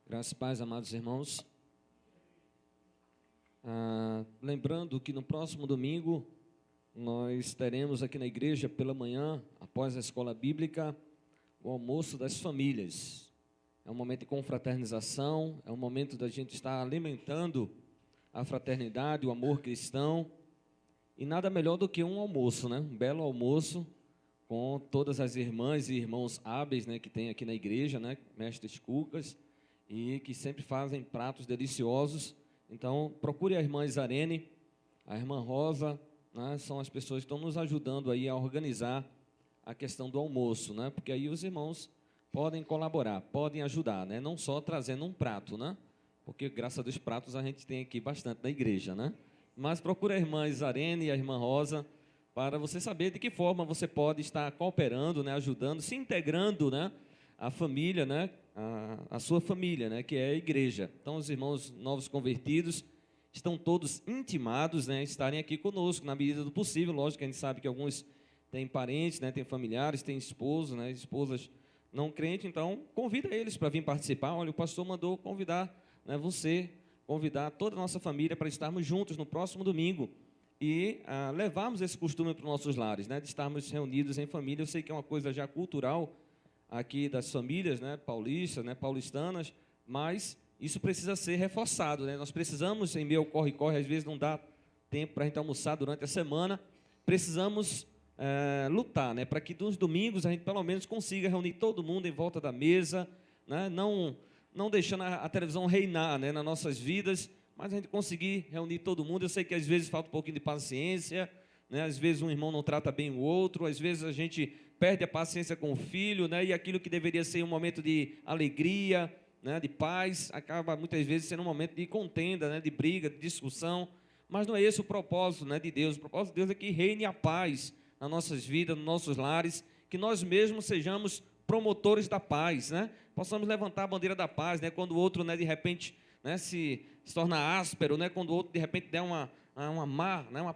Graças e paz, amados irmãos. Lembrando que no próximo domingo nós teremos aqui na igreja pela manhã, após a escola bíblica, o almoço das famílias. É um momento de confraternização, é um momento da gente estar alimentando a fraternidade, o amor cristão. E nada melhor do que um almoço, né? Um belo almoço com todas as irmãs e irmãos hábeis, né, que tem aqui na igreja, né? Mestres cucas, e que sempre fazem pratos deliciosos. Então, procure a irmã Isarene, a irmã Rosa, né, são as pessoas que estão nos ajudando aí a organizar a questão do almoço, né, porque aí os irmãos podem colaborar, podem ajudar, né, não só trazendo um prato, né, porque graças a Deus pratos a gente tem aqui bastante na igreja, né, mas procure a irmã Isarene e a irmã Rosa para você saber de que forma você pode estar cooperando, né, ajudando, se integrando, né, a família, né, a sua família, né, que é a igreja. Então, os irmãos novos convertidos estão todos intimados, né, estarem aqui conosco, na medida do possível. Lógico que a gente sabe que alguns têm parentes, né, têm familiares, têm esposos, né, esposas não crentes, então convida eles para vir participar. Olha, o pastor mandou convidar, né, você, convidar toda a nossa família para estarmos juntos no próximo domingo e levarmos esse costume para os nossos lares, né, de estarmos reunidos em família. Eu sei que é uma coisa já cultural aqui das famílias, né, paulistas, né, paulistanas, mas isso precisa ser reforçado, né? Nós precisamos, em meio ao corre-corre, às vezes não dá tempo para a gente almoçar durante a semana, precisamos lutar, né, para que nos domingos a gente pelo menos consiga reunir todo mundo em volta da mesa, né, não deixando a televisão reinar, né, nas nossas vidas, mas a gente conseguir reunir todo mundo. Eu sei que às vezes falta um pouquinho de paciência, né, às vezes um irmão não trata bem o outro, às vezes a gente perde a paciência com o filho, né, e aquilo que deveria ser um momento de alegria, né, de paz, acaba muitas vezes sendo um momento de contenda, né, de briga, de discussão. Mas não é esse o propósito, né, de Deus. O propósito de Deus é que reine a paz nas nossas vidas, nos nossos lares, que nós mesmos sejamos promotores da paz, né, possamos levantar a bandeira da paz, né, quando o outro, né, de repente, né, se torna áspero, né, quando o outro de repente der uma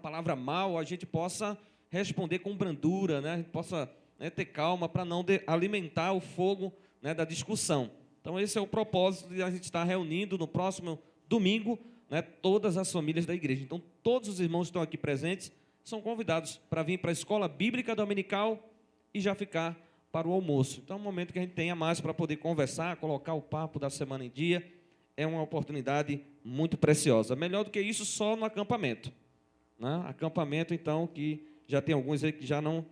palavra mal, a gente possa responder com brandura, né, a gente possa, né, ter calma para não alimentar o fogo, né, da discussão. Então, esse é o propósito de a gente estar reunindo no próximo domingo, né, todas as famílias da igreja. Então, todos os irmãos que estão aqui presentes são convidados para vir para a escola bíblica dominical e já ficar para o almoço. Então, é um momento que a gente tenha mais para poder conversar, colocar o papo da semana em dia. É uma oportunidade muito preciosa. Melhor do que isso, só no acampamento, né? Acampamento, então, que já tem alguns aí que já não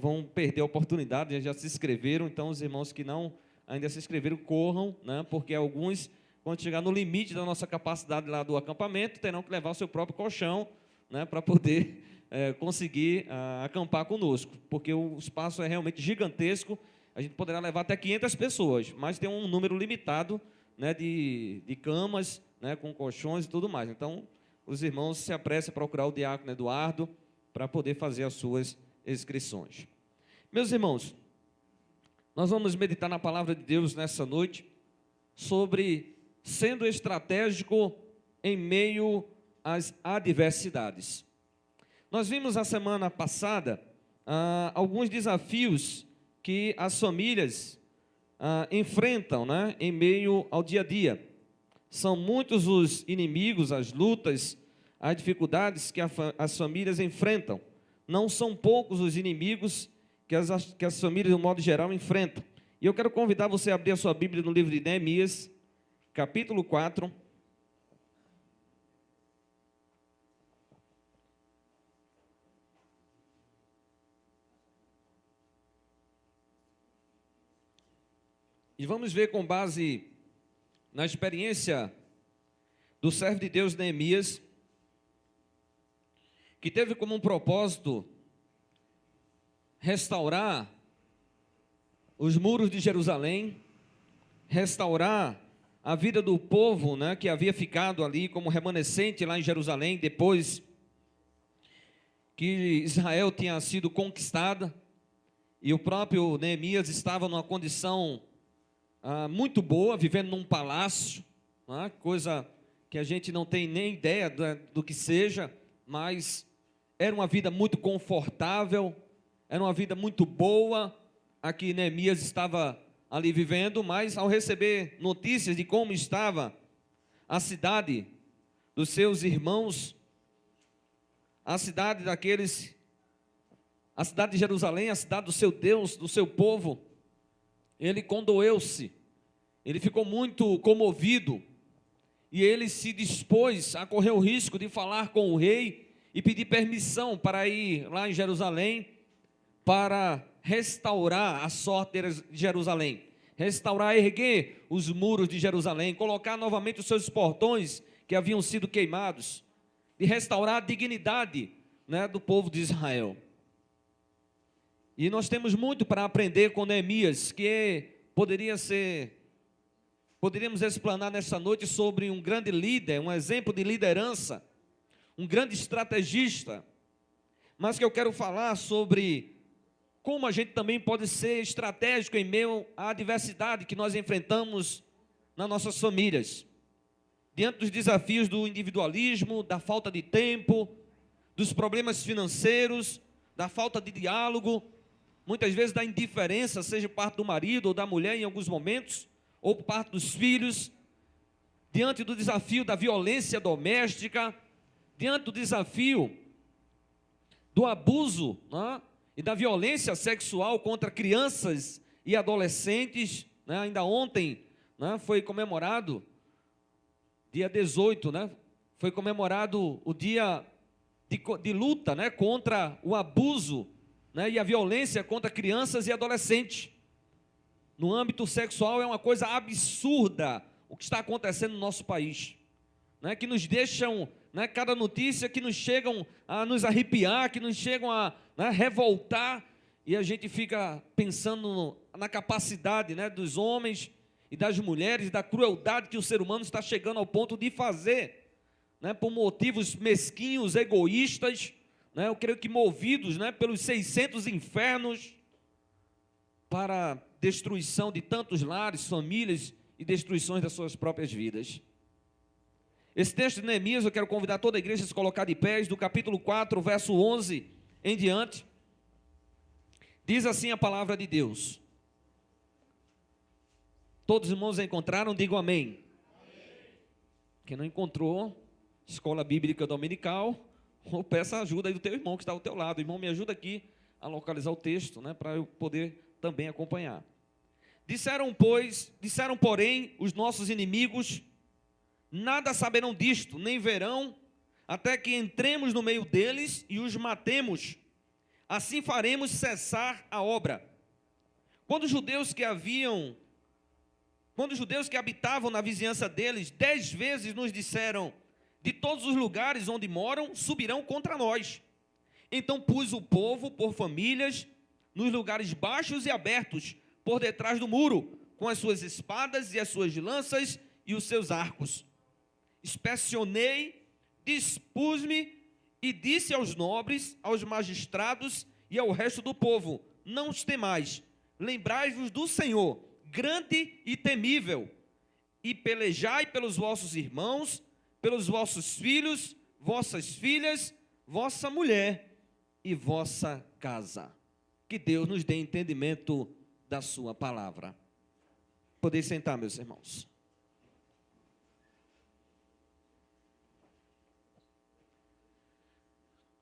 vão perder a oportunidade, já se inscreveram. Então, os irmãos que não ainda se inscreveram, corram, né? Porque alguns, quando chegar no limite da nossa capacidade lá do acampamento, terão que levar o seu próprio colchão, né, para poder conseguir acampar conosco, porque o espaço é realmente gigantesco. A gente poderá levar até 500 pessoas, mas tem um número limitado, né, de camas, né, com colchões e tudo mais. Então, os irmãos se apressem a procurar o diácono Eduardo para poder fazer as suas inscrições. Meus irmãos, nós vamos meditar na palavra de Deus nessa noite sobre sendo estratégico em meio às adversidades. Nós vimos na semana passada alguns desafios que as famílias enfrentam, né, em meio ao dia a dia. São muitos os inimigos, as lutas, as dificuldades que as famílias enfrentam. Não são poucos os inimigos que as famílias, de um modo geral, enfrentam. E eu quero convidar você a abrir a sua Bíblia no livro de Neemias, capítulo 4. E vamos ver, com base na experiência do servo de Deus Neemias, que teve como um propósito restaurar os muros de Jerusalém, restaurar a vida do povo, né, que havia ficado ali como remanescente lá em Jerusalém, depois que Israel tinha sido conquistada, e o próprio Neemias estava numa condição muito boa, vivendo num palácio, né, coisa que a gente não tem nem ideia do que seja, mas era uma vida muito confortável, era uma vida muito boa, a que Neemias estava ali vivendo, mas ao receber notícias de como estava a cidade dos seus irmãos, a cidade de Jerusalém, a cidade do seu Deus, do seu povo, ele condoeu-se, ele ficou muito comovido, e ele se dispôs a correr o risco de falar com o rei e pedir permissão para ir lá em Jerusalém, para restaurar a sorte de Jerusalém, restaurar, erguer os muros de Jerusalém, colocar novamente os seus portões que haviam sido queimados, de restaurar a dignidade, né, do povo de Israel. E nós temos muito para aprender com Neemias, que poderíamos explanar nesta noite sobre um grande líder, um exemplo de liderança, um grande estrategista, mas que eu quero falar sobre como a gente também pode ser estratégico em meio à adversidade que nós enfrentamos nas nossas famílias, diante dos desafios do individualismo, da falta de tempo, dos problemas financeiros, da falta de diálogo, muitas vezes da indiferença, seja por parte do marido ou da mulher em alguns momentos, ou por parte dos filhos, diante do desafio da violência doméstica, diante do desafio do abuso, né, e da violência sexual contra crianças e adolescentes, né? Ainda ontem, né, foi comemorado, dia 18, né, foi comemorado o dia de luta, né, contra o abuso, né, e a violência contra crianças e adolescentes. No âmbito sexual é uma coisa absurda o que está acontecendo no nosso país, né, que nos deixam, né, cada notícia que nos chegam a nos arrepiar, que nos chegam a, né, revoltar, e a gente fica pensando na capacidade, né, dos homens e das mulheres, da crueldade que o ser humano está chegando ao ponto de fazer, né, por motivos mesquinhos, egoístas, né, eu creio que movidos, né, pelos 600 infernos, para destruição de tantos lares, famílias e destruições das suas próprias vidas. Esse texto de Neemias, eu quero convidar toda a igreja a se colocar de pés, do capítulo 4, verso 11 em diante. Diz assim a palavra de Deus. Todos os irmãos encontraram? Digam amém. Quem não encontrou, escola bíblica dominical, ou peça ajuda aí do teu irmão que está ao teu lado. Irmão, me ajuda aqui a localizar o texto, né, para eu poder também acompanhar. Disseram, porém, os nossos inimigos: nada saberão disto, nem verão, até que entremos no meio deles e os matemos. Assim faremos cessar a obra. Quando os judeus que habitavam na vizinhança deles, 10 vezes nos disseram: de todos os lugares onde moram, subirão contra nós. Então pus o povo por famílias, nos lugares baixos e abertos, por detrás do muro, com as suas espadas e as suas lanças e os seus arcos. Inspecionei, dispus-me e disse aos nobres, aos magistrados e ao resto do povo: não os temais, lembrai-vos do Senhor, grande e temível, e pelejai pelos vossos irmãos, pelos vossos filhos, vossas filhas, vossa mulher e vossa casa. Que Deus nos dê entendimento da sua palavra. Podem sentar, meus irmãos.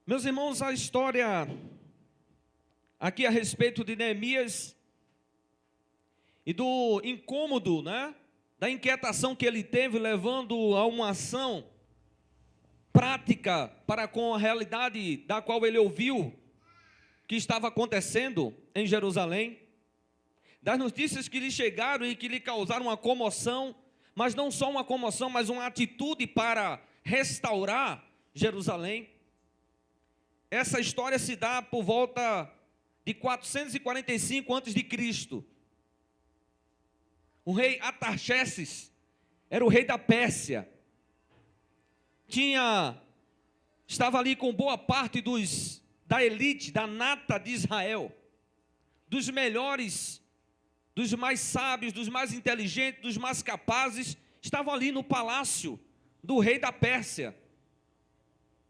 Meus irmãos, a história aqui a respeito de Neemias e do incômodo, né, da inquietação que ele teve, levando a uma ação prática para com a realidade da qual ele ouviu que estava acontecendo em Jerusalém, das notícias que lhe chegaram e que lhe causaram uma comoção, mas não só uma comoção, mas uma atitude para restaurar Jerusalém. Essa história se dá por volta de 445 a.C. O rei Artaxerxes era o rei da Pérsia. Estava ali com boa parte da elite, da nata de Israel, dos melhores, dos mais sábios, dos mais inteligentes, dos mais capazes, estavam ali no palácio do rei da Pérsia.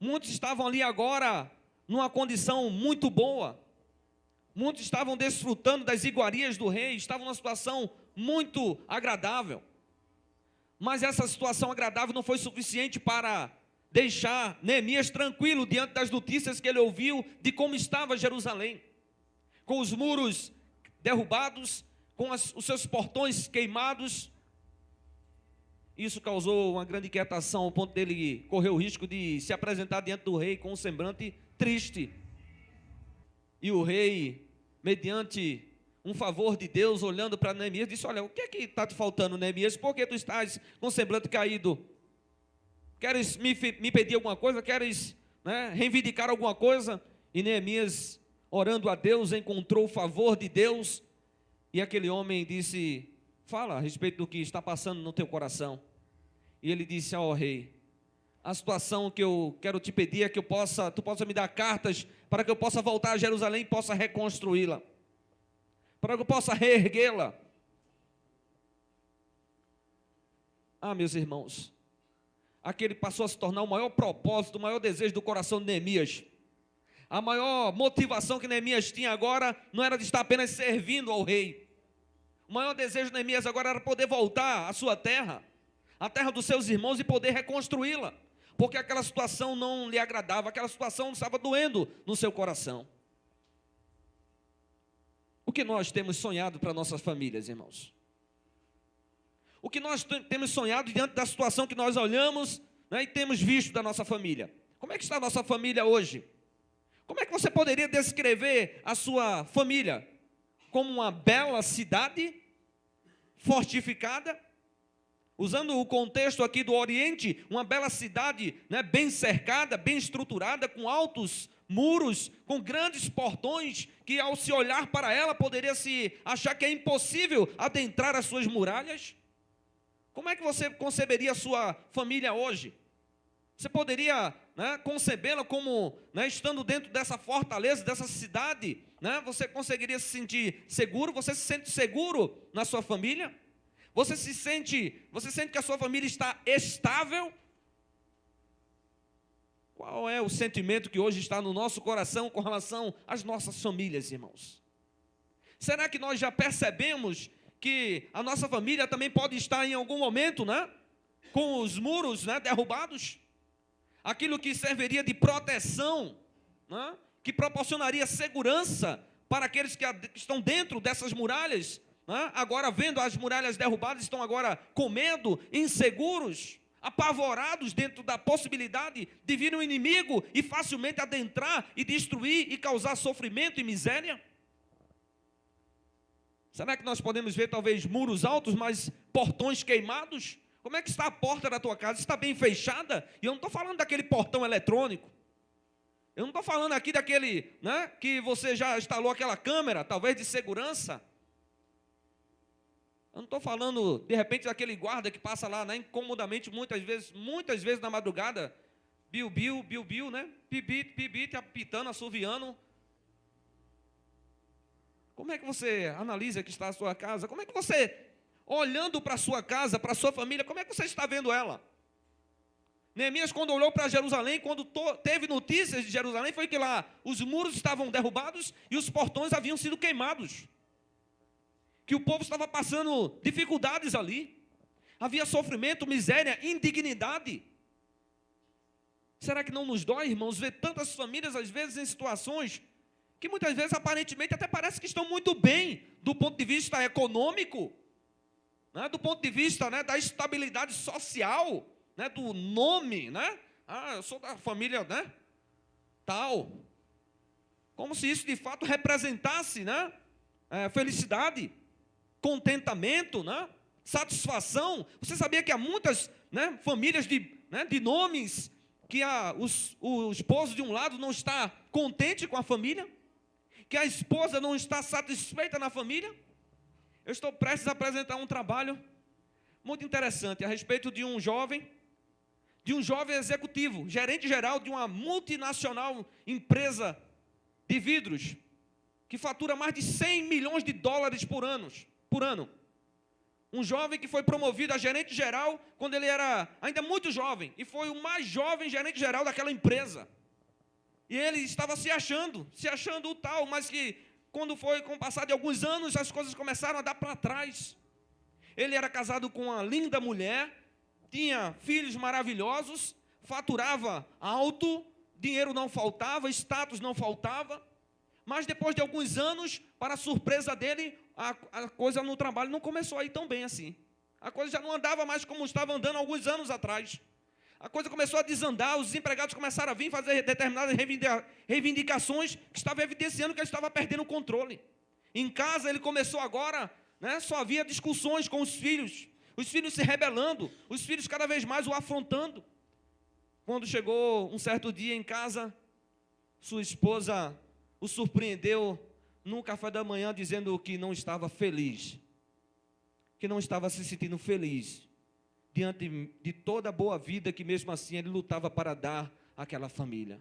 Muitos estavam ali agora numa condição muito boa, Muitos estavam desfrutando das iguarias do rei, estavam numa situação muito agradável. Mas essa situação agradável não foi suficiente para deixar Neemias tranquilo diante das notícias que ele ouviu de como estava Jerusalém, com os muros derrubados, com os seus portões queimados. Isso causou uma grande inquietação, ao ponto dele correr o risco de se apresentar diante do rei com um semblante triste. E o rei, mediante um favor de Deus, olhando para Neemias, disse: olha, o que é que está te faltando, Neemias? Por que tu estás com o semblante caído? Queres me pedir alguma coisa? Queres, reivindicar alguma coisa? E Neemias, orando a Deus, encontrou o favor de Deus. E aquele homem disse: fala a respeito do que está passando no teu coração. E ele disse: ó rei, a situação que eu quero te pedir é que tu possa me dar cartas para que eu possa voltar a Jerusalém e possa reconstruí-la, para que eu possa reerguê-la. Ah, meus irmãos, aquele passou a se tornar o maior propósito, o maior desejo do coração de Neemias. A maior motivação que Neemias tinha agora não era de estar apenas servindo ao rei. O maior desejo de Neemias agora era poder voltar à sua terra, a terra dos seus irmãos, e poder reconstruí-la, porque aquela situação não lhe agradava, aquela situação estava doendo no seu coração. O que nós temos sonhado para nossas famílias, irmãos? O que nós temos sonhado diante da situação que nós olhamos, e temos visto da nossa família? Como é que está a nossa família hoje? Como é que você poderia descrever a sua família? Como uma bela cidade fortificada? Usando o contexto aqui do Oriente, uma bela cidade, bem cercada, bem estruturada, com altos muros, com grandes portões, que ao se olhar para ela, poderia se achar que é impossível adentrar as suas muralhas. Como é que você conceberia a sua família hoje? Você poderia concebê-la como, estando dentro dessa fortaleza, dessa cidade, você conseguiria se sentir seguro? Você se sente seguro na sua família? Você sente que a sua família está estável? Qual é o sentimento que hoje está no nosso coração com relação às nossas famílias, irmãos? Será que nós já percebemos que a nossa família também pode estar em algum momento, com os muros, derrubados? Aquilo que serviria de proteção, que proporcionaria segurança para aqueles que estão dentro dessas muralhas, agora vendo as muralhas derrubadas, estão agora com medo, inseguros, apavorados dentro da possibilidade de vir um inimigo e facilmente adentrar e destruir e causar sofrimento e miséria? Será que nós podemos ver talvez muros altos, mas portões queimados? Como é que está a porta da tua casa? Está bem fechada? E eu não estou falando daquele portão eletrônico. Eu não estou falando aqui daquele, que você já instalou aquela câmera, talvez de segurança. Eu não estou falando, de repente, daquele guarda que passa lá, incomodamente, muitas vezes na madrugada, biu, pibit, apitando, assoviando. Como é que você analisa que está a sua casa? Como é que você, olhando para a sua casa, para a sua família, como é que você está vendo ela? Neemias, quando olhou para Jerusalém, quando teve notícias de Jerusalém, foi que lá os muros estavam derrubados e os portões haviam sido queimados. Que o povo estava passando dificuldades ali. Havia sofrimento, miséria, indignidade. Será que não nos dói, irmãos, ver tantas famílias, às vezes, em situações que muitas vezes, aparentemente, até parece que estão muito bem, do ponto de vista econômico, do ponto de vista da estabilidade social, do nome, eu sou da família, tal. Como se isso, de fato, representasse, felicidade, contentamento, satisfação. Você sabia que há muitas famílias de nomes que o esposo de um lado não está contente com a família, que a esposa não está satisfeita na família? Eu estou prestes a apresentar um trabalho muito interessante a respeito de um jovem executivo, gerente geral de uma multinacional empresa de vidros, que fatura mais de 100 milhões de dólares por ano. Um jovem que foi promovido a gerente geral quando ele era ainda muito jovem, e foi o mais jovem gerente geral daquela empresa. E ele estava se achando o tal, mas que Com o passar de alguns anos, as coisas começaram a dar para trás. Ele era casado com uma linda mulher, tinha filhos maravilhosos, faturava alto, dinheiro não faltava, status não faltava. Mas depois de alguns anos, para a surpresa dele, a coisa no trabalho não começou a ir tão bem assim. A coisa já não andava mais como estava andando alguns anos atrás. A coisa começou a desandar, os empregados começaram a vir fazer determinadas reivindicações que estavam evidenciando que ele estava perdendo o controle. Em casa ele começou agora, só havia discussões com os filhos se rebelando, os filhos cada vez mais o afrontando. Quando chegou um certo dia em casa, sua esposa o surpreendeu num café da manhã dizendo que não estava feliz, que não estava se sentindo feliz diante de toda a boa vida que mesmo assim ele lutava para dar àquela família.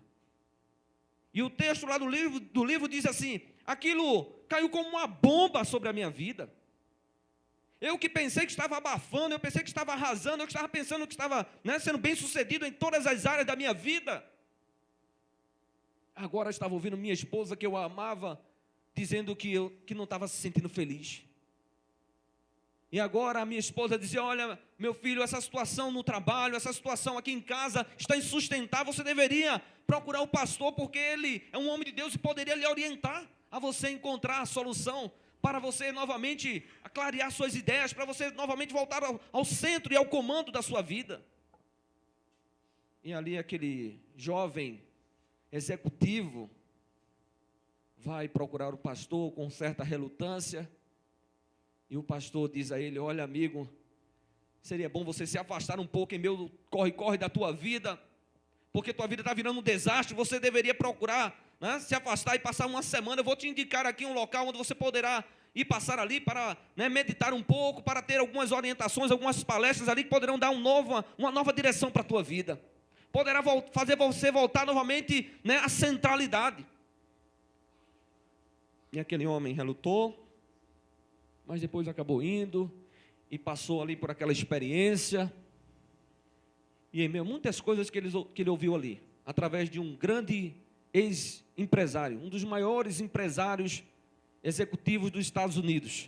E o texto lá do livro diz assim: aquilo caiu como uma bomba sobre a minha vida. Eu que pensei que estava abafando, eu pensei que estava arrasando, eu que estava pensando que estava sendo bem sucedido em todas as áreas da minha vida. Agora eu estava ouvindo minha esposa, que eu a amava, dizendo que não estava se sentindo feliz. E agora a minha esposa dizia: olha, meu filho, essa situação no trabalho, essa situação aqui em casa está insustentável, você deveria procurar o pastor, porque ele é um homem de Deus e poderia lhe orientar a você encontrar a solução, para você novamente clarear suas ideias, para você novamente voltar ao centro e ao comando da sua vida. E ali aquele jovem executivo vai procurar o pastor com certa relutância, e o pastor diz a ele: olha, amigo, seria bom você se afastar um pouco em meu corre-corre da tua vida, porque tua vida está virando um desastre, você deveria procurar se afastar e passar uma semana. Eu vou te indicar aqui um local onde você poderá ir passar ali para meditar um pouco, para ter algumas orientações, algumas palestras ali que poderão dar uma nova direção para a tua vida. Poderá fazer você voltar novamente à centralidade. E aquele homem relutou, mas depois acabou indo e passou ali por aquela experiência. E em meio a muitas coisas que ele ouviu ali, através de um grande ex-empresário, um dos maiores empresários executivos dos Estados Unidos,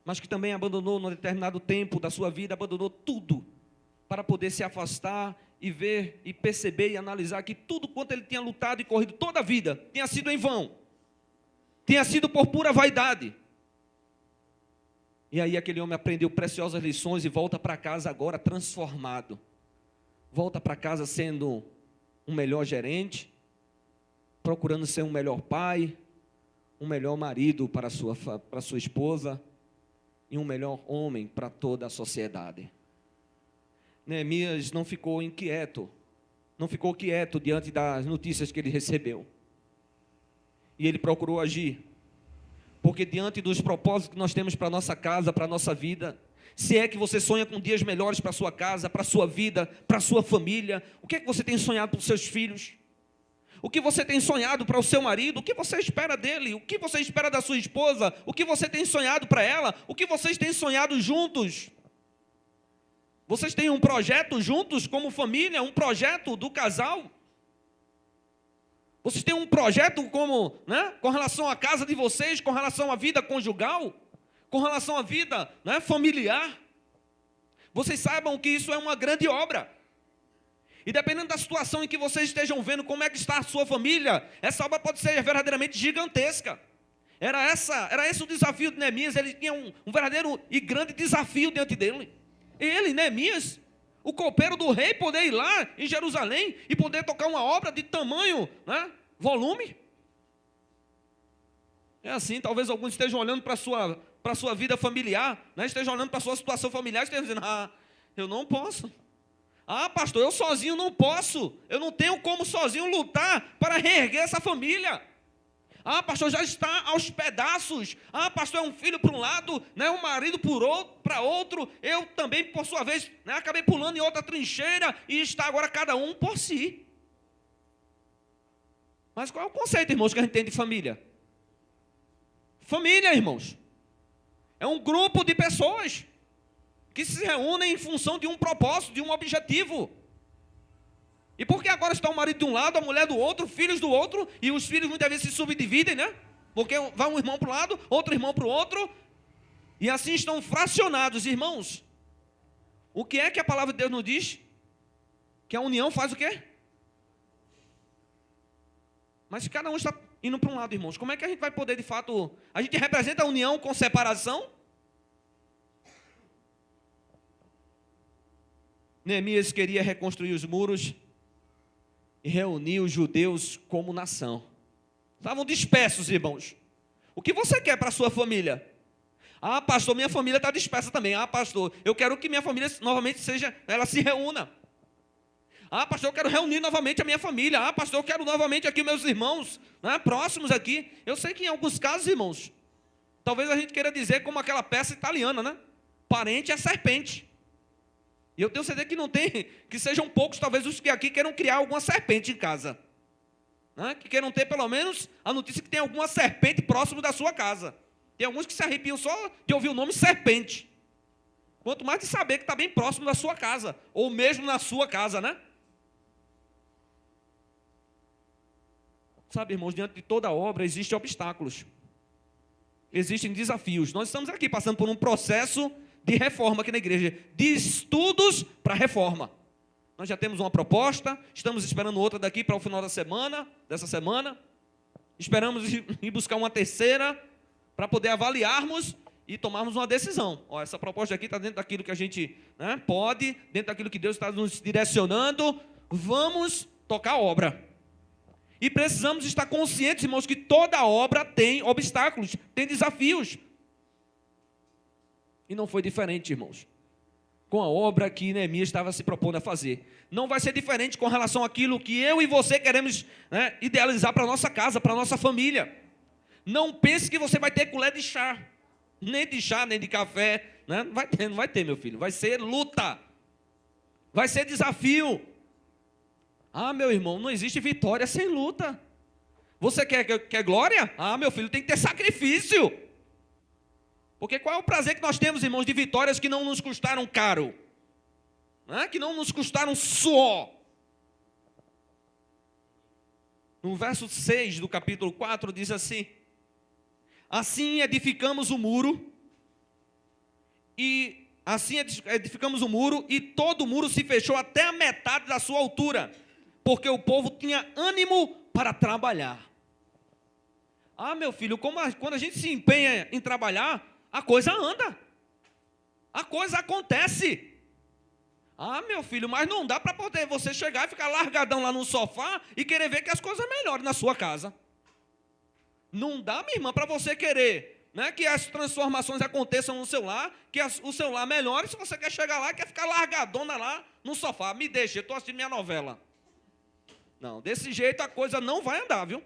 mas que também abandonou, num determinado tempo da sua vida, abandonou tudo para poder se afastar e ver e perceber e analisar que tudo quanto ele tinha lutado e corrido toda a vida tinha sido em vão, tinha sido por pura vaidade. E aí aquele homem aprendeu preciosas lições e volta para casa agora transformado. Volta para casa sendo um melhor gerente, procurando ser um melhor pai, um melhor marido para sua esposa e um melhor homem para toda a sociedade. Neemias não ficou quieto diante das notícias que ele recebeu. E ele procurou agir. Porque diante dos propósitos que nós temos para a nossa casa, para a nossa vida, se é que você sonha com dias melhores para a sua casa, para a sua vida, para a sua família, o que é que você tem sonhado para os seus filhos? O que você tem sonhado para o seu marido? O que você espera dele? O que você espera da sua esposa? O que você tem sonhado para ela? O que vocês têm sonhado juntos? Vocês têm um projeto juntos como família, um projeto do casal? Vocês têm um projeto com relação à casa de vocês, com relação à vida conjugal, com relação à vida familiar? Vocês saibam que isso é uma grande obra. E dependendo da situação em que vocês estejam vendo como é que está a sua família, essa obra pode ser verdadeiramente gigantesca. Era esse o desafio de Neemias. Ele tinha um verdadeiro e grande desafio diante dele. Ele, Neemias, o copeiro do rei, poder ir lá em Jerusalém e poder tocar uma obra de tamanho, volume. É assim, talvez alguns estejam olhando para a sua vida familiar, estejam olhando para a sua situação familiar e estejam dizendo: eu não posso. Pastor, eu sozinho não posso. Eu não tenho como sozinho lutar para reerguer essa família. Pastor, já está aos pedaços. Pastor, é um filho para um lado, um marido para outro. Eu também, por sua vez, acabei pulando em outra trincheira e está agora cada um por si. Mas qual é o conceito, irmãos, que a gente tem de família? Família, irmãos, é um grupo de pessoas que se reúnem em função de um propósito, de um objetivo. E por que agora está o marido de um lado, a mulher do outro, filhos do outro, e os filhos muitas vezes se subdividem, Porque vai um irmão para um lado, outro irmão para o outro, e assim estão fracionados, irmãos. O que é que a palavra de Deus nos diz? Que a união faz o quê? Mas se cada um está indo para um lado, irmãos, como é que a gente vai poder, de fato... A gente representa a união com separação? Neemias queria reconstruir os muros e reunir os judeus como nação. Estavam dispersos, irmãos. O que você quer para a sua família? Ah, pastor, minha família está dispersa também. Ah, pastor, eu quero que minha família novamente ela se reúna. Ah, pastor, eu quero reunir novamente a minha família. Ah, pastor, eu quero novamente aqui meus irmãos, né, próximos aqui. Eu sei que em alguns casos, irmãos, talvez a gente queira dizer como aquela peça italiana, né? Parente é serpente. E eu tenho certeza que não tem, que sejam poucos, talvez os que aqui queiram criar alguma serpente em casa. Né? Que queiram ter pelo menos a notícia que tem alguma serpente próximo da sua casa. Tem alguns que se arrepiam só de ouvir o nome serpente. Quanto mais de saber que está bem próximo da sua casa, ou mesmo na sua casa, né? Sabe, irmãos, diante de toda obra existem obstáculos. Existem desafios. Nós estamos aqui passando por um processo de reforma aqui na igreja, de estudos para reforma. Nós já temos uma proposta, estamos esperando outra daqui para o final dessa semana. Esperamos ir buscar uma terceira para poder avaliarmos e tomarmos uma decisão. Ó, essa proposta aqui está dentro daquilo que a gente, né, pode, dentro daquilo que Deus está nos direcionando. Vamos tocar a obra. E precisamos estar conscientes, irmãos, que toda obra tem obstáculos, tem desafios. E não foi diferente, irmãos, com a obra que Neemias estava se propondo a fazer. Não vai ser diferente com relação àquilo que eu e você queremos, né, idealizar para a nossa casa, para a nossa família. Não pense que você vai ter colher de chá, nem de café, né? Não vai ter, meu filho. Vai ser luta, vai ser desafio. Ah, meu irmão, não existe vitória sem luta. Você quer glória? Ah, meu filho, tem que ter sacrifício. Porque qual é o prazer que nós temos, irmãos, de vitórias que não nos custaram caro? Né? Que não nos custaram suor. No verso 6 do capítulo 4 diz assim: assim edificamos o muro, e todo o muro se fechou até a metade da sua altura, porque o povo tinha ânimo para trabalhar. Ah, meu filho, quando a gente se empenha em trabalhar, a coisa anda, a coisa acontece. Ah, meu filho, mas não dá para poder você chegar e ficar largadão lá no sofá e querer ver que as coisas melhorem na sua casa. Não dá, minha irmã, para você querer, né, que as transformações aconteçam no seu lar, que o seu lar melhore, se você quer chegar lá e quer ficar largadona lá no sofá. Me deixa, eu estou assistindo minha novela. Não, desse jeito a coisa não vai andar, viu?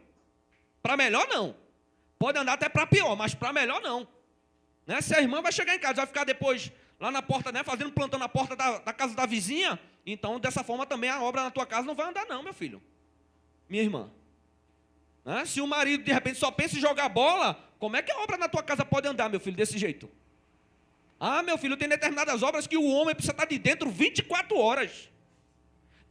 Para melhor não. Pode andar até para pior, mas para melhor não. Né? Se a irmã vai chegar em casa, vai ficar depois lá na porta, né, fazendo plantão na porta da casa da vizinha, então dessa forma também a obra na tua casa não vai andar não, meu filho. Minha irmã. Né? Se o marido de repente só pensa em jogar bola, como é que a obra na tua casa pode andar, meu filho, desse jeito? Ah, meu filho, tem determinadas obras que o homem precisa estar de dentro 24 horas.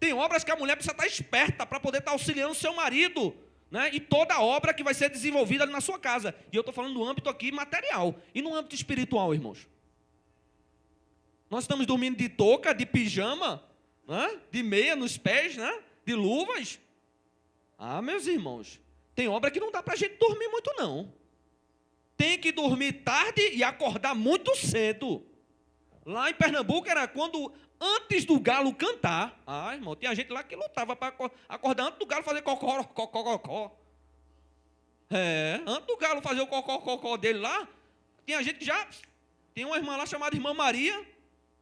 Tem obras que a mulher precisa estar esperta para poder estar auxiliando o seu marido, né? E toda a obra que vai ser desenvolvida ali na sua casa. E eu estou falando do âmbito aqui material. E no âmbito espiritual, irmãos? Nós estamos dormindo de touca, de pijama, né? De meia nos pés, né? De luvas. Ah, meus irmãos, tem obra que não dá para a gente dormir muito, não. Tem que dormir tarde e acordar muito cedo. Lá em Pernambuco era quando... antes do galo cantar, irmão, tinha gente lá que lutava para acordar antes do galo fazer cocó. Antes do galo fazer o cocó dele lá, tinha gente que já... Tem uma irmã lá chamada Irmã Maria,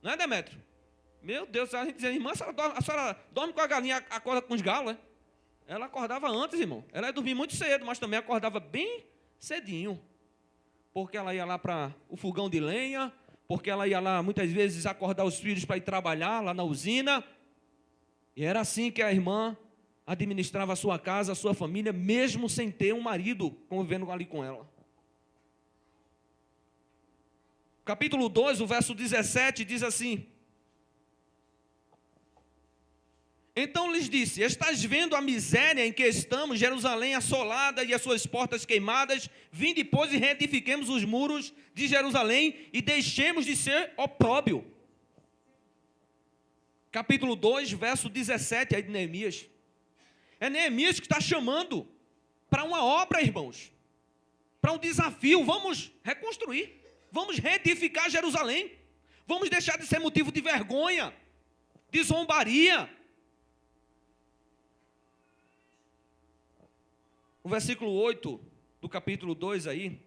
não é, Demétrio? Meu Deus, a gente dizia, irmã, a senhora dorme com a galinha, acorda com os galos, é? Ela acordava antes, irmão. Ela ia dormir muito cedo, mas também acordava bem cedinho. Porque ela ia lá para o fogão de lenha, porque ela ia lá, muitas vezes, acordar os filhos para ir trabalhar lá na usina. E era assim que a irmã administrava a sua casa, a sua família, mesmo sem ter um marido convivendo ali com ela. Capítulo 2, o verso 17, diz assim: Então lhes disse: estás vendo a miséria em que estamos, Jerusalém assolada e as suas portas queimadas? Vinde, pois, e reedifiquemos os muros de Jerusalém e deixemos de ser opróbio. Capítulo 2, verso 17 aí de Neemias. É Neemias que está chamando para uma obra, irmãos, para um desafio. Vamos reconstruir, vamos reedificar Jerusalém, vamos deixar de ser motivo de vergonha, de zombaria. O versículo 8 do capítulo 2 aí,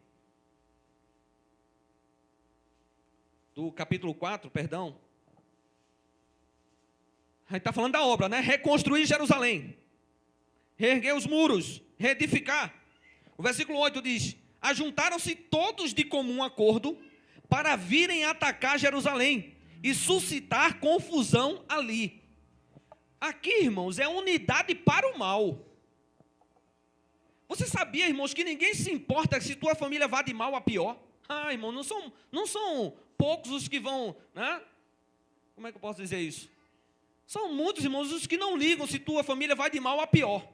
do capítulo 4, perdão, aí está falando da obra, né? Reconstruir Jerusalém, reerguer os muros, reedificar. O versículo 8 diz: ajuntaram-se todos de comum acordo para virem atacar Jerusalém e suscitar confusão ali. Aqui, irmãos, é unidade para o mal. Você sabia, irmãos, que ninguém se importa se tua família vá de mal a pior? Ah, irmão, não são poucos os que vão, né? Como é que eu posso dizer isso? São muitos, irmãos, os que não ligam se tua família vai de mal a pior.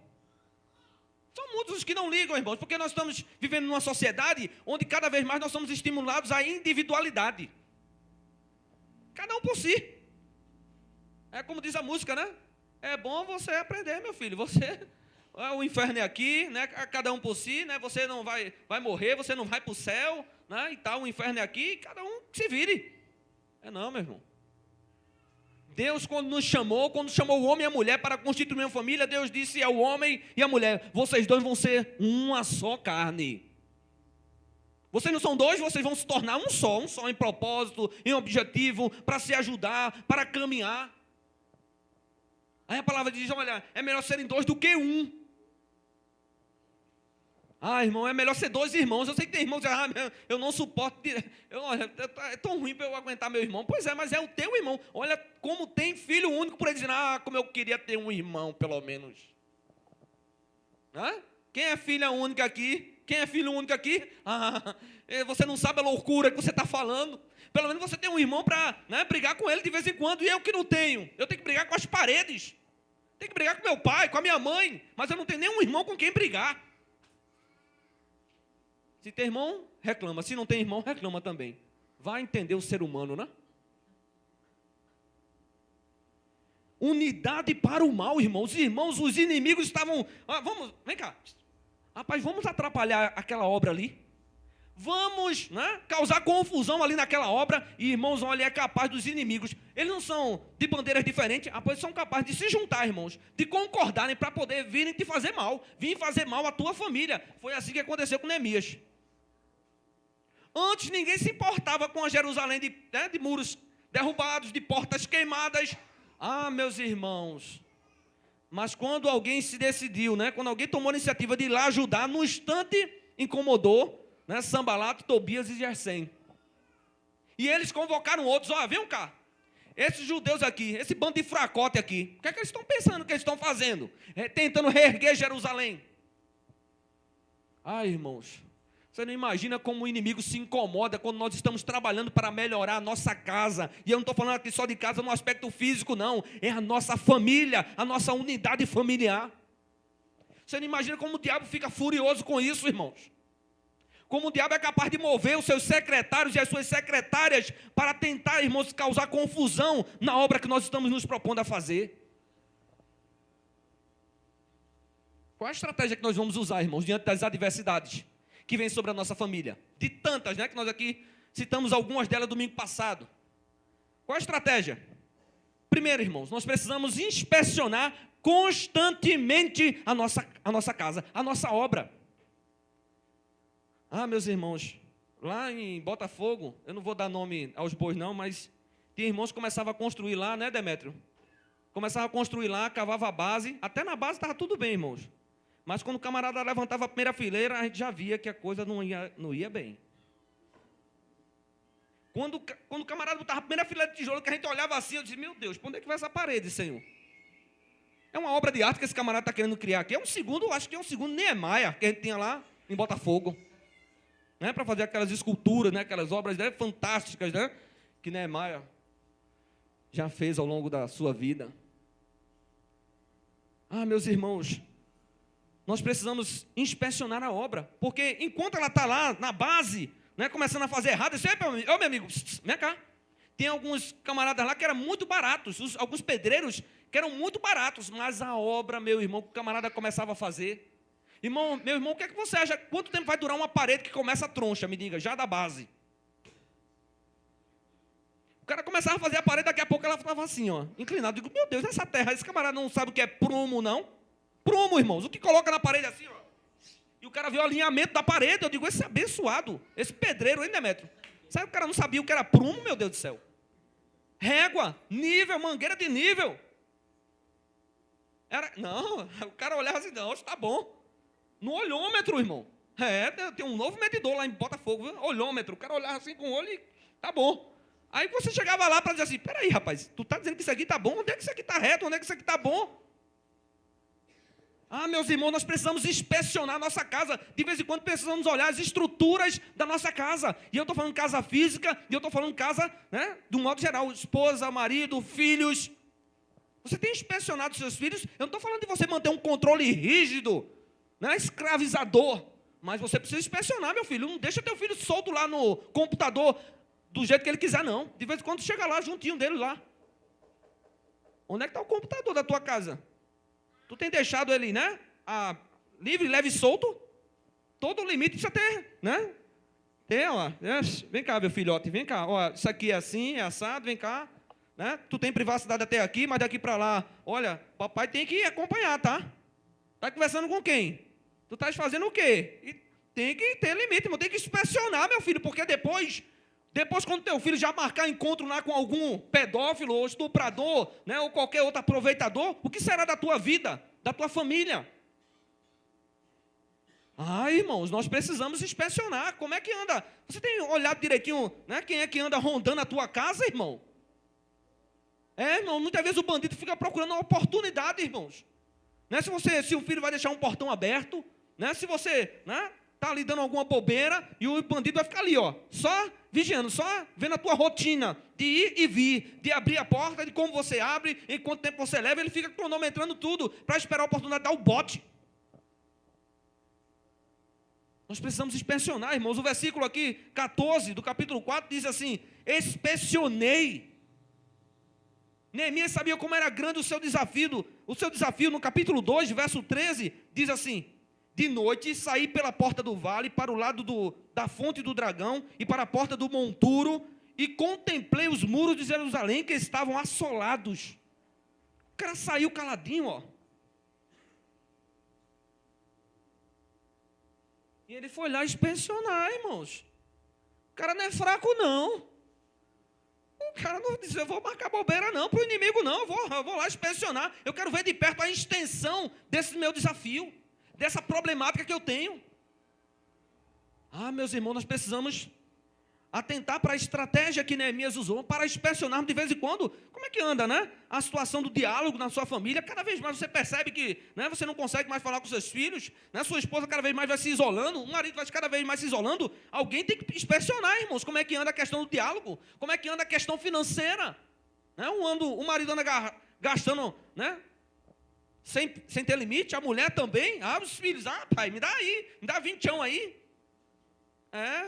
São muitos os que não ligam, irmãos, porque nós estamos vivendo numa sociedade onde cada vez mais nós somos estimulados à individualidade. Cada um por si. É como diz a música, né? É bom você aprender, meu filho. O inferno é aqui, né? Cada um por si, né? Você não vai morrer, você não vai para o céu, né? E tal, o inferno é aqui, cada um se vire. É não, meu irmão. Deus, quando chamou o homem e a mulher para constituir uma família, Deus disse ao homem e à mulher: vocês dois vão ser uma só carne. Vocês não são dois, vocês vão se tornar um só em propósito, em objetivo, para se ajudar, para caminhar. Aí a palavra diz: olha, é melhor serem dois do que um. Ah, irmão, é melhor ser dois irmãos. Eu sei que tem irmãos que eu não suporto. É tão ruim para eu aguentar meu irmão. Pois é, mas é o teu irmão. Olha como tem filho único por aí dizendo: como eu queria ter um irmão, pelo menos. Quem é filha única aqui? Quem é filho único aqui? Você não sabe a loucura que você está falando. Pelo menos você tem um irmão para, né, brigar com ele de vez em quando. E eu que não tenho. Eu tenho que brigar com as paredes. Tenho que brigar com meu pai, com a minha mãe. Mas eu não tenho nenhum irmão com quem brigar. Se tem irmão, reclama. Se não tem irmão, reclama também. Vai entender o ser humano, né? Unidade para o mal, irmãos. Irmãos, os inimigos estavam... vem cá. Rapaz, vamos atrapalhar aquela obra ali. Vamos, né, causar confusão ali naquela obra. E, irmãos, olha, é capaz dos inimigos. Eles não são de bandeiras diferentes. Pois são capazes de se juntar, irmãos. De concordarem para poder virem te fazer mal. Vir fazer mal à tua família. Foi assim que aconteceu com Neemias. Antes ninguém se importava com a Jerusalém de muros derrubados, de portas queimadas. Meus irmãos, mas quando alguém se decidiu, né, quando alguém tomou a iniciativa de ir lá ajudar, no instante incomodou, né, Sanbalate, Tobias e Gesem. E eles convocaram outros: vem cá, esses judeus aqui, esse bando de fracote aqui, o que é que eles estão pensando, o que eles estão fazendo? Tentando reerguer Jerusalém. Irmãos, você não imagina como o inimigo se incomoda quando nós estamos trabalhando para melhorar a nossa casa. E eu não estou falando aqui só de casa no aspecto físico, não. É a nossa família, a nossa unidade familiar. Você não imagina como o diabo fica furioso com isso, irmãos. Como o diabo é capaz de mover os seus secretários e as suas secretárias para tentar, irmãos, causar confusão na obra que nós estamos nos propondo a fazer. Qual a estratégia que nós vamos usar, irmãos, diante das adversidades que vem sobre a nossa família? De tantas, né, que nós aqui citamos algumas delas domingo passado. Qual a estratégia? Primeiro, irmãos, nós precisamos inspecionar constantemente a nossa casa, a nossa obra. Meus irmãos, lá em Botafogo, eu não vou dar nome aos bois não, mas tinha irmãos que começavam a construir lá, né, Demétrio? Começava a construir lá, cavava a base, até na base estava tudo bem, irmãos. Mas quando o camarada levantava a primeira fileira, a gente já via que a coisa não ia bem. Quando o camarada botava a primeira fileira de tijolo, que a gente olhava assim, eu disse: meu Deus, para onde é que vai essa parede, Senhor? É uma obra de arte que esse camarada está querendo criar aqui. Acho que é um segundo Niemeyer que a gente tinha lá em Botafogo. Né, para fazer aquelas esculturas, né, aquelas obras, né, fantásticas, né, que Niemeyer já fez ao longo da sua vida. Meus irmãos, nós precisamos inspecionar a obra, porque enquanto ela está lá na base, né, começando a fazer errado, eu disse: ô meu amigo, vem cá. Tem alguns camaradas lá que eram muito baratos, alguns pedreiros que eram muito baratos, mas a obra, meu irmão, que o camarada começava a fazer. Meu irmão, o que é que você acha? Quanto tempo vai durar uma parede que começa a troncha? Me diga, já da base. O cara começava a fazer a parede, daqui a pouco ela estava assim, ó, inclinada. Eu digo: meu Deus, essa terra, esse camarada não sabe o que é prumo, não? Prumo, irmãos, o que coloca na parede assim, ó. E o cara viu o alinhamento da parede. Eu digo: esse abençoado, esse pedreiro, hein, Demetrio? Sabe, o cara não sabia o que era prumo, meu Deus do céu. Régua, nível, mangueira de nível. Não, o cara olhava assim: não, está bom. No olhômetro, irmão. Tem um novo medidor lá em Botafogo, viu? Olhômetro. O cara olhava assim com o olho e tá bom. Aí você chegava lá para dizer assim: peraí, rapaz, tu tá dizendo que isso aqui tá bom? Onde é que isso aqui tá reto? Onde é que isso aqui tá bom? Meus irmãos, nós precisamos inspecionar a nossa casa. De vez em quando precisamos olhar as estruturas da nossa casa. E eu estou falando casa física, e eu estou falando casa, né, de um modo geral. Esposa, marido, filhos. Você tem inspecionado os seus filhos? Eu não estou falando de você manter um controle rígido, né, escravizador. Mas você precisa inspecionar, meu filho. Não deixa teu filho solto lá no computador do jeito que ele quiser, não. De vez em quando chega lá, juntinho dele lá. Onde é que está o computador da tua casa? Tu tem deixado ele, né, livre, leve e solto? Todo o limite precisa ter, né? Vem cá, meu filhote, vem cá. Ó, isso aqui é assim, é assado, vem cá. Né? Tu tem privacidade até aqui, mas daqui para lá, olha, papai tem que acompanhar, tá? Tá conversando com quem? Tu estás fazendo o quê? E tem que ter limite, irmão. Tem que inspecionar, meu filho, porque depois quando teu filho já marcar encontro lá com algum pedófilo ou estuprador, né, ou qualquer outro aproveitador, o que será da tua vida, da tua família? Irmãos, nós precisamos inspecionar. Como é que anda? Você tem olhado direitinho, né, quem é que anda rondando a tua casa, irmão? Irmão, muitas vezes o bandido fica procurando uma oportunidade, irmãos. Né, se o filho vai deixar um portão aberto, né, se você, né, está ali dando alguma bobeira, e o bandido vai ficar ali, ó, só vigiando, só vendo a tua rotina de ir e vir, de abrir a porta, de como você abre, em quanto tempo você leva. Ele fica cronometrando tudo para esperar a oportunidade de dar o bote. Nós precisamos inspecionar, irmãos. O versículo aqui, 14 do capítulo 4, diz assim: inspecionei. Neemias sabia como era grande o seu desafio. O seu desafio, no capítulo 2, verso 13, diz assim: de noite saí pela porta do vale, para o lado da fonte do dragão e para a porta do monturo, e contemplei os muros de Jerusalém que estavam assolados. O cara saiu caladinho, ó. E ele foi lá inspecionar, irmãos. O cara não é fraco, não. O cara não disse: eu vou marcar bobeira, não, para o inimigo, não. Eu vou lá inspecionar. Eu quero ver de perto a extensão desse meu desafio, dessa problemática que eu tenho. Meus irmãos, nós precisamos atentar para a estratégia que Neemias usou para inspecionarmos de vez em quando como é que anda, né, a situação do diálogo na sua família. Cada vez mais você percebe que, né, você não consegue mais falar com seus filhos, né, sua esposa cada vez mais vai se isolando, o marido vai cada vez mais se isolando. Alguém tem que inspecionar, irmãos, como é que anda a questão do diálogo, como é que anda a questão financeira, né? O marido anda gastando, né, sem ter limite, a mulher também. Os filhos: pai, me dá aí, me dá 20 aí,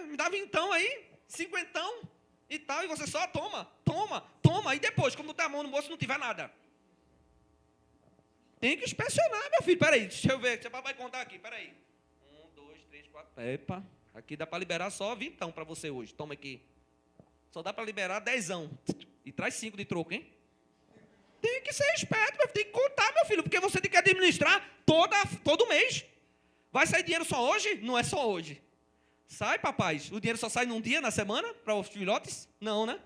me dá 20 aí, 50 e tal, e você só toma, e depois, quando botar a mão no bolso, não tiver nada. Tem que inspecionar, meu filho. Peraí, deixa eu ver, você vai contar aqui, peraí. 1, 2, 3, 4, epa, aqui dá para liberar só 20 para você hoje, toma aqui. Só dá para liberar 10, e traz 5 de troco, hein? Tem que ser esperto, meu filho, tem que contar, meu filho, porque você tem que administrar todo mês. Vai sair dinheiro só hoje? Não é só hoje. Sai, papais, o dinheiro só sai num dia na semana para os filhotes? Não, né?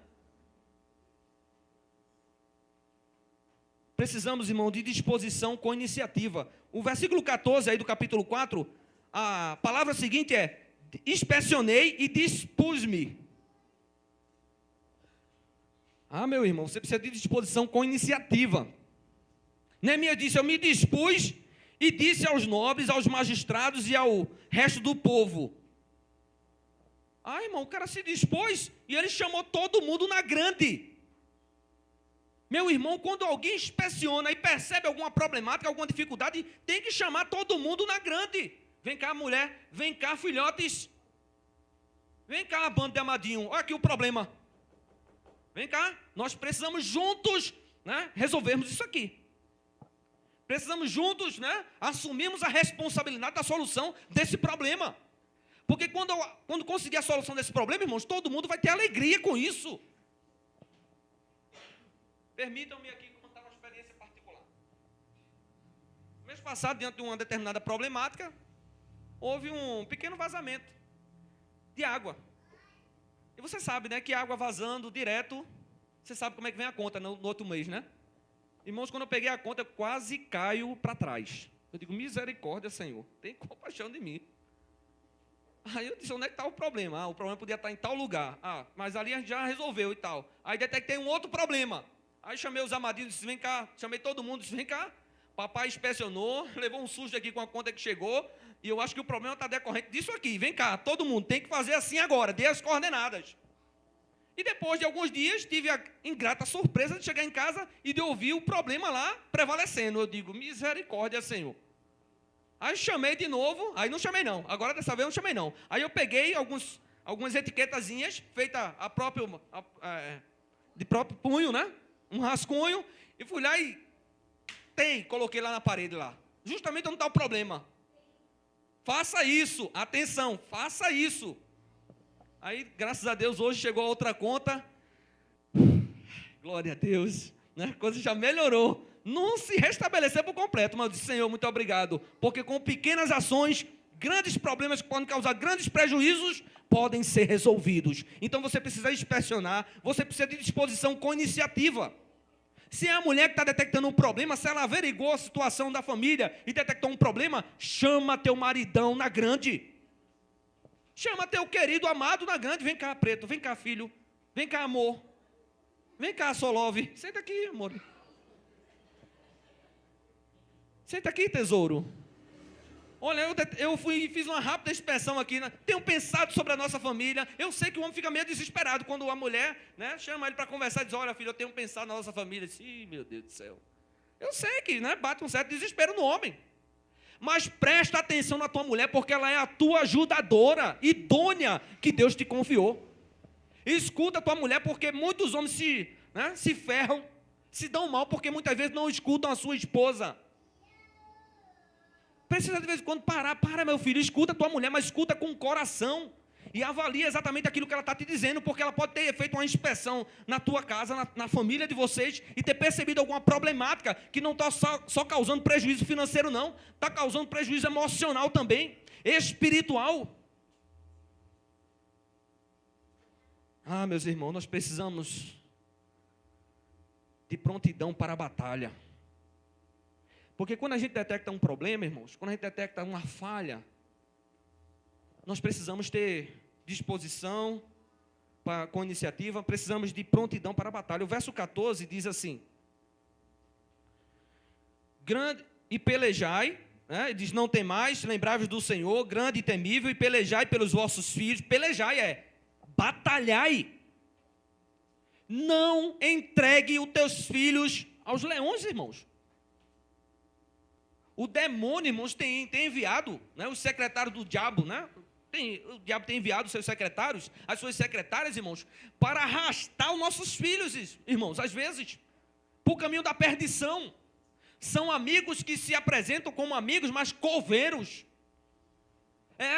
Precisamos, irmão, de disposição com iniciativa. O versículo 14 aí do capítulo 4, a palavra seguinte é: inspecionei e dispus-me. Meu irmão, você precisa de disposição com iniciativa. Neemias disse: eu me dispus e disse aos nobres, aos magistrados e ao resto do povo. Irmão, o cara se dispôs e ele chamou todo mundo na grande. Meu irmão, quando alguém inspeciona e percebe alguma problemática, alguma dificuldade, tem que chamar todo mundo na grande. Vem cá, mulher, vem cá, filhotes. Vem cá, bando de amadinho, olha aqui o problema. Vem cá, nós precisamos juntos, né, resolvermos isso aqui. Precisamos juntos, né, assumirmos a responsabilidade da solução desse problema. Porque quando conseguir a solução desse problema, irmãos, todo mundo vai ter alegria com isso. Permitam-me aqui contar uma experiência particular. Mês passado, diante de uma determinada problemática, houve um pequeno vazamento de água. E você sabe, né, que água vazando direto, você sabe como é que vem a conta no outro mês, né? Irmãos, quando eu peguei a conta, eu quase caio para trás. Eu digo, misericórdia, Senhor, tem compaixão de mim. Aí eu disse, onde é que está o problema? O problema podia estar em tal lugar. Mas ali a gente já resolveu e tal. Aí detectei um outro problema. Aí chamei os amadinhos, disse, vem cá. Chamei todo mundo, disse, vem cá. Papai inspecionou, levou um susto aqui com a conta que chegou. E eu acho que o problema está decorrente disso aqui. Vem cá, todo mundo tem que fazer assim agora. Dê as coordenadas. E depois de alguns dias, tive a ingrata surpresa de chegar em casa e de ouvir o problema lá prevalecendo. Eu digo, misericórdia, Senhor. Aí chamei de novo, aí não chamei não. Agora dessa vez eu não chamei não. Aí eu peguei algumas etiquetazinhas, feitas de próprio punho, né? Um rascunho, e fui lá e coloquei lá na parede lá. Justamente onde está o problema. Faça isso, atenção, faça isso. Aí, graças a Deus, hoje chegou a outra conta. Glória a Deus, né? A coisa já melhorou. Não se restabeleceu por completo, mas eu disse, Senhor, muito obrigado. Porque com pequenas ações, grandes problemas que podem causar grandes prejuízos, podem ser resolvidos. Então você precisa inspecionar, você precisa de disposição com iniciativa. Se é a mulher que está detectando um problema, se ela averigou a situação da família e detectou um problema, chama teu maridão na grande. Chama teu querido amado na grande. Vem cá, preto, vem cá, filho. Vem cá, amor. Vem cá, Solove. Senta aqui, amor. Senta aqui, tesouro. Olha, eu fiz uma rápida inspeção aqui, né? Tenho pensado sobre a nossa família. Eu sei que o homem fica meio desesperado quando a mulher, né, chama ele para conversar e diz, olha, filho, eu tenho pensado na nossa família. Ih, meu Deus do céu. Eu sei que, né, bate um certo desespero no homem. Mas presta atenção na tua mulher, porque ela é a tua ajudadora, idônea, que Deus te confiou. Escuta a tua mulher, porque muitos homens se ferram, se dão mal, porque muitas vezes não escutam a sua esposa. Precisa de vez em quando parar, meu filho, escuta a tua mulher, mas escuta com o coração. E avalia exatamente aquilo que ela está te dizendo, porque ela pode ter feito uma inspeção na tua casa, na família de vocês, e ter percebido alguma problemática que não está só causando prejuízo financeiro, não. Está causando prejuízo emocional também, espiritual. Meus irmãos, nós precisamos de prontidão para a batalha. Porque quando a gente detecta um problema, irmãos, quando a gente detecta uma falha, nós precisamos ter disposição com iniciativa, precisamos de prontidão para a batalha. O verso 14 diz assim, grande e pelejai, né? Diz, não temais, lembrai-vos do Senhor, grande e temível, e pelejai pelos vossos filhos. Pelejai batalhai. Não entregue os teus filhos aos leões, irmãos. O demônio, irmãos, tem enviado, né, os secretários do diabo, né? O diabo tem enviado os seus secretários, as suas secretárias, irmãos, para arrastar os nossos filhos, irmãos, às vezes, para o caminho da perdição. São amigos que se apresentam como amigos, mas coveiros.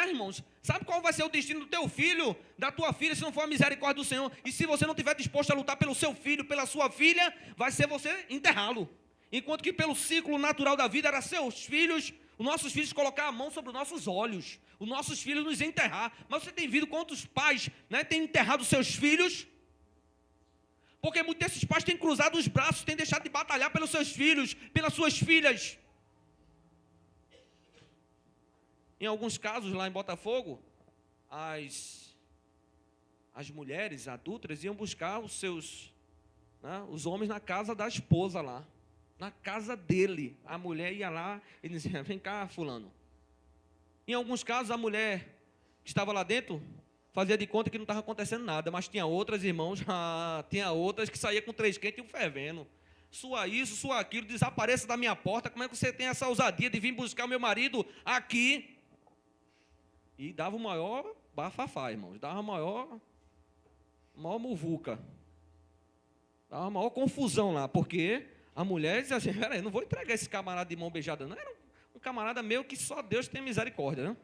Irmãos, sabe qual vai ser o destino do teu filho, da tua filha, se não for a misericórdia do Senhor? E se você não estiver disposto a lutar pelo seu filho, pela sua filha, vai ser você enterrá-lo. Enquanto que pelo ciclo natural da vida, era seus filhos, os nossos filhos colocar a mão sobre os nossos olhos, os nossos filhos nos enterrar. Mas você tem visto quantos pais, né, têm enterrado seus filhos? Porque muitos desses pais têm cruzado os braços, têm deixado de batalhar pelos seus filhos, pelas suas filhas. Em alguns casos, lá em Botafogo, as mulheres adultas iam buscar os homens na casa da esposa lá. Na casa dele, a mulher ia lá e dizia, vem cá, fulano. Em alguns casos, a mulher que estava lá dentro fazia de conta que não estava acontecendo nada, mas tinha outras, irmãos, tinha outras que saía com 3 quentes e um fervendo. sua isso, sua aquilo, desapareça da minha porta. Como é que você tem essa ousadia de vir buscar o meu marido aqui? E dava o maior bafafá, irmãos. Dava a maior muvuca. Dava a maior confusão lá, porque a mulher dizia assim, peraí, não vou entregar esse camarada de mão beijada, não. Era um camarada meu que só Deus tem misericórdia, né?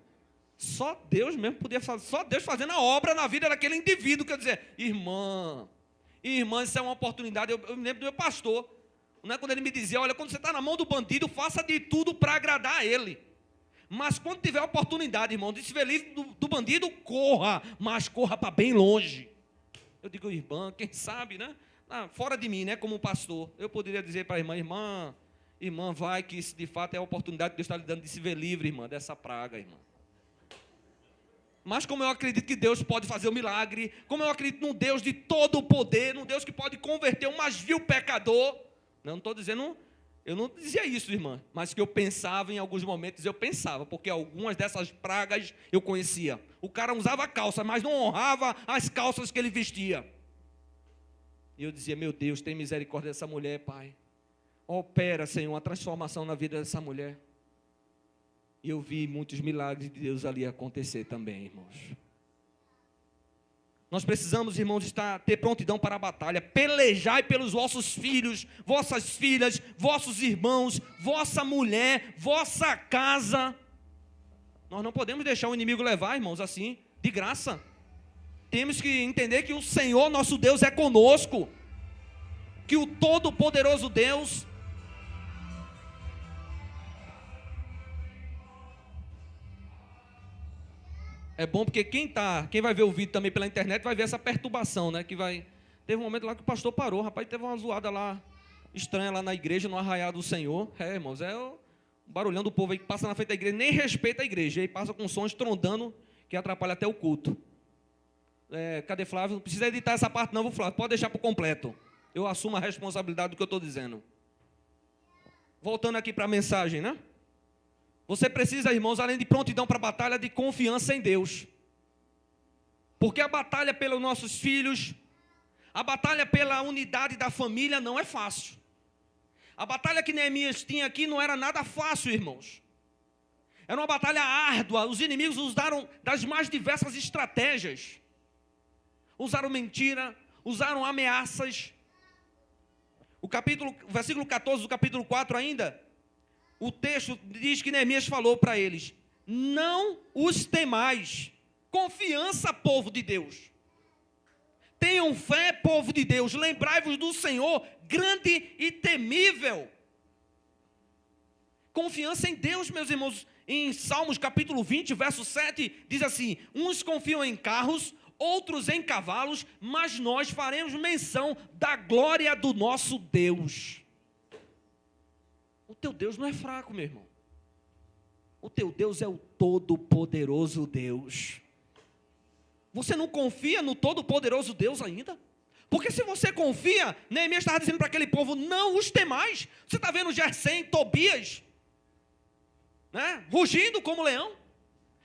Só Deus mesmo podia fazer, só Deus fazendo a obra na vida daquele indivíduo. Quer dizer, irmã, isso é uma oportunidade. Eu me lembro do meu pastor, né, quando ele me dizia, olha, quando você está na mão do bandido, faça de tudo para agradar a ele. Mas quando tiver a oportunidade, irmão, de se ver livre do bandido, corra, mas corra para bem longe. Eu digo, irmã, quem sabe, né? Fora de mim, né, como pastor, eu poderia dizer para a irmã, vai, que isso de fato é a oportunidade que Deus está lhe dando de se ver livre, irmã, dessa praga, irmã. Mas como eu acredito que Deus pode fazer o milagre, como eu acredito num Deus de todo o poder, num Deus que pode converter um mais vil pecador, não estou dizendo, eu não dizia isso, irmã, mas que eu pensava em alguns momentos, eu pensava, porque algumas dessas pragas eu conhecia. O cara usava calça, mas não honrava as calças que ele vestia. E eu dizia, meu Deus, tem misericórdia dessa mulher, Pai. Opera, Senhor, uma transformação na vida dessa mulher. E eu vi muitos milagres de Deus ali acontecer também, irmãos. Nós precisamos, irmãos, ter prontidão para a batalha. Pelejai pelos vossos filhos, vossas filhas, vossos irmãos, vossa mulher, vossa casa. Nós não podemos deixar o inimigo levar, irmãos, assim, de graça. Temos que entender que o Senhor, nosso Deus, é conosco. Que o Todo-Poderoso Deus... É bom porque quem vai ver o vídeo também pela internet vai ver essa perturbação, né? Teve um momento lá que o pastor parou, rapaz, teve uma zoada lá, estranha lá na igreja, no arraial do Senhor. Irmãos, é o barulhão do povo aí que passa na frente da igreja, nem respeita a igreja, aí passa com som estrondando que atrapalha até o culto. Cadê Flávio? Não precisa editar essa parte não, Flávio, pode deixar por completo. Eu assumo a responsabilidade do que eu estou dizendo. Voltando aqui para a mensagem, né? Você precisa, irmãos, além de prontidão para a batalha, de confiança em Deus. Porque a batalha pelos nossos filhos, a batalha pela unidade da família não é fácil. A batalha que Neemias tinha aqui não era nada fácil, irmãos. Era uma batalha árdua. Os inimigos usaram das mais diversas estratégias. Usaram mentira, usaram ameaças. O versículo 14 do capítulo 4 ainda... O texto diz que Neemias falou para eles, não os temais, confiança, povo de Deus. Tenham fé, povo de Deus, lembrai-vos do Senhor, grande e temível. Confiança em Deus, meus irmãos. Em Salmos capítulo 20, verso 7, diz assim, uns confiam em carros, outros em cavalos, mas nós faremos menção da glória do nosso Deus. O teu Deus não é fraco, meu irmão. O teu Deus é o Todo-Poderoso Deus. Você não confia no Todo-Poderoso Deus ainda? Porque se você confia, Neemias estava dizendo para aquele povo, não os temais. Você está vendo Gersem, Tobias, né, rugindo como leão,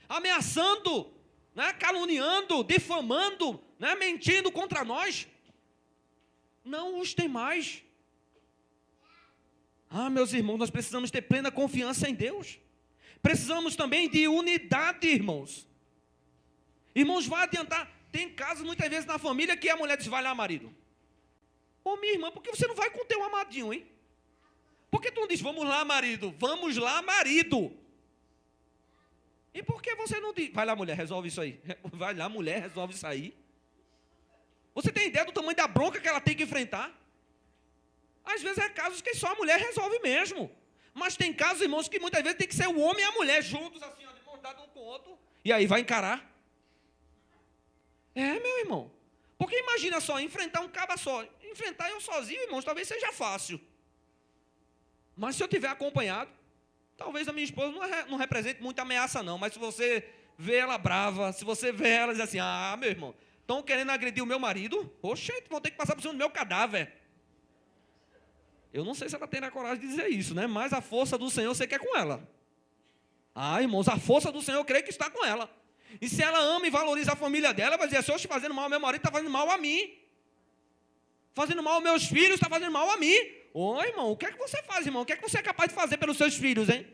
ameaçando, né, caluniando, difamando, né, mentindo contra nós. Não os temais. Meus irmãos, nós precisamos ter plena confiança em Deus. Precisamos também de unidade, irmãos. Irmãos, vai adiantar. Tem casos, muitas vezes, na família, que a mulher diz, vai lá, marido. Ô, minha irmã, por que você não vai com o teu amadinho, hein? Por que tu não diz, vamos lá, marido? Vamos lá, marido. E por que você não diz, vai lá, mulher, resolve isso aí. Vai lá, mulher, resolve isso aí. Você tem ideia do tamanho da bronca que ela tem que enfrentar? Às vezes é casos que só a mulher resolve mesmo. Mas tem casos, irmãos, que muitas vezes tem que ser o homem e a mulher juntos, assim, ó, de mão dada um com o outro. E aí vai encarar. Meu irmão. Porque imagina só, enfrentar um caba só. Enfrentar eu sozinho, irmãos, talvez seja fácil. Mas se eu tiver acompanhado, talvez a minha esposa não represente muita ameaça não. Mas se você vê ela brava, se você vê ela diz assim, meu irmão, estão querendo agredir o meu marido? Oxente, vão ter que passar por cima do meu cadáver. Eu não sei se ela tem a coragem de dizer isso, né? Mas a força do Senhor, você quer com ela. Irmãos, a força do Senhor, eu creio que está com ela. E se ela ama e valoriza a família dela, vai dizer, se eu estou fazendo mal ao meu marido, está fazendo mal a mim. Fazendo mal aos meus filhos, está fazendo mal a mim. Ô, irmão, o que é que você faz, irmão? O que é que você é capaz de fazer pelos seus filhos, hein?